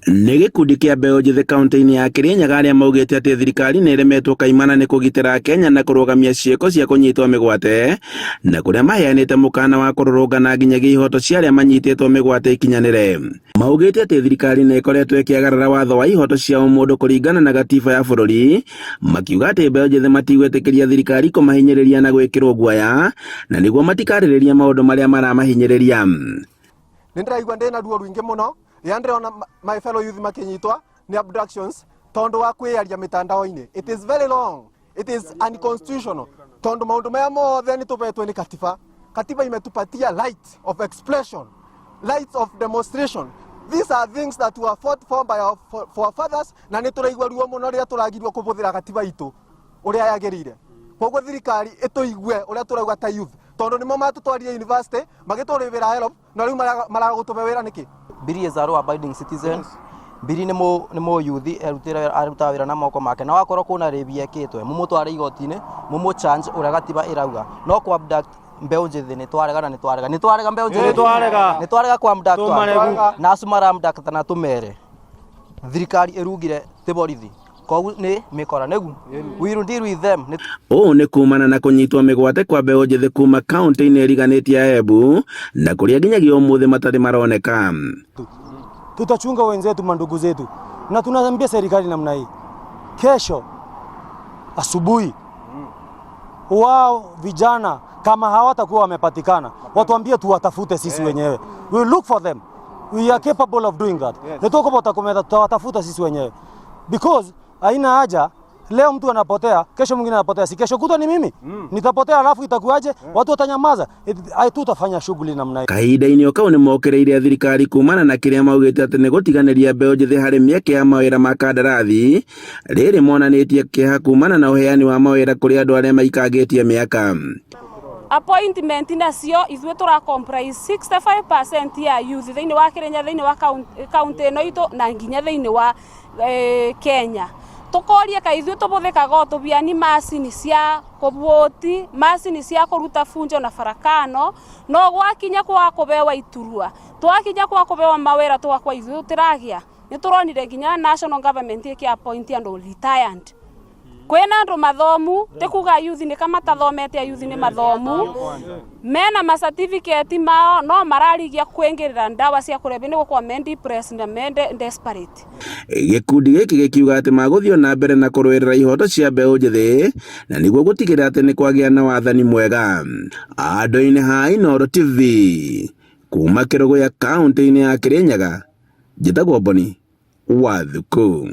Nĩ gĩkundi kĩa mbeũ njĩthĩ kaunti-inĩ ya Kirinyaga arĩa maugĩte atĩ thirikari nĩ ĩremetwo kaimana nĩ kũgitĩra Kenya na kũrũgamia ciĩko cia kũnyitwo mĩgwate, na kũrĩa maheanĩte mũkana wa kũrũrũngana nginyagia ihoto cia arĩa manyitĩtwo mĩgwate ikinyanĩre. Maugĩte atĩ thirikari nĩ ĩkoretwo ĩkĩagarara watho wa ihoto cia mũndũ kũringana na gatiba ya bũrũri, makiuga atĩ mbeũ njĩthĩ matigwĩtĩkĩria thirikari kũmahinyĩrĩria na gwĩkĩrwo guoya, na nĩguo matikarĩrĩria maũndũ marĩa maramahinyĩrĩria. Nĩndĩraigua ndĩna ruo rũingĩ mũno ndĩrona my fellow youth makinyitwa ni abductions tondu wa kwĩyaria mitandao-inĩ. It is very wrong, it is unconstitutional tondu maundu maya mothe ni tubetwe ni katiba. Katiba imetupatia right of expression, rights of demonstration. These are things that were fought for by our forefathers, na ni turaigua ruo muno ria turagirwo kubuthira katiba itu uria yagirire. Koguo thirikari ituigue uria turauga ta youth tondu nimo matutwarire university magiturivira help na riu maragutube wira niki. Biri is a law abiding citizen. Biri nĩ mo youth aruta wĩra na moko make, na wakorwo kuna rĩbi ekĩtwe mũmũtware igoti-inĩ mũmũchange ũrĩa gatiba ĩrauga. No ku abduct mbeũ njĩthĩ nĩ twarega mbeũ njĩthĩ nĩ twarega ku abduct na acu mara abduct na tũmere thirikari ĩrugire ti borithi koguo nĩ mĩkora nĩgu we will deal with them. Ũũ nĩ kumana na kũnyitwo mĩgwate kwa mbeũ njĩthĩ kuma kaunti-inĩ ĩriganĩtie ya Embu na kũrĩa nginyagia ũmũthĩ matarĩ maroneka. Tutachunga wenzetu, mandugu zetu, na tunaambia serikali namna hii, kesho asubuhi wao vijana kama hawatakuwa wamepatikana watuambie tuwatafute sisi wenyewe. We will look for them, we are capable of doing that. Tutawatafuta sisi wenyewe because haina haja leo mtu anapotea, kesho mwingine anapotea, si kesho kutwa ni mimi nitapotea, alafu itakuaje? Watu watanyamaza, tutafanya shughuli namna hiyo. Kahinda-inĩ kau nĩ mokereirie thirikari kumana na kĩrĩa maugĩte atĩ nĩ gũtiganĩria mbeũ njĩthĩ harĩ mĩeke ya mawĩra ma kandarathi, rĩrĩ monanĩtie kĩeha kumana na ũheani wa mawĩra kũrĩ andũ arĩa maikangĩtie mĩaka. Appointment nacio ithuĩ tũra comprise 65% ya youth thĩinĩ wa Kirinyaga, thĩinĩ wa kaunti ĩno itũ na nginya thĩinĩ wa Kenya. Tukoria ka ithuĩ tũbũthĩkaga tũbiani macini cia kũbũti, macini cia kũruta funjo na farakano, no gwakinya kwa kũbewa iturua, twakinya kwa kũbewa mawĩra twakwa ithuĩ tũtiragĩa. Nĩ tũronire nginya national government ĩkĩ appoint andũ retired. Kwena andũ mathomu, tikuga youth nĩ kama tathomete youth nĩ mathomu, mena ma certificate mao no mararigia kwĩngĩrĩra ndawa cia kũrebia nĩ gũkorwo men depressed na men desperate. Gĩkundi gĩkĩ gĩkiuga atĩ magũthiĩ na mbere na kũrũĩrĩra ihoto cia mbeũ njĩthĩ na nĩguo gũtigĩrĩra atĩ nĩ kwagĩa na wathani mwega. Andũ-inĩ ha Inooro TV kuma Kĩrũgũ ya kaunti-inĩ ya Kirinyaga, njĩtagwo Boni Wathuku.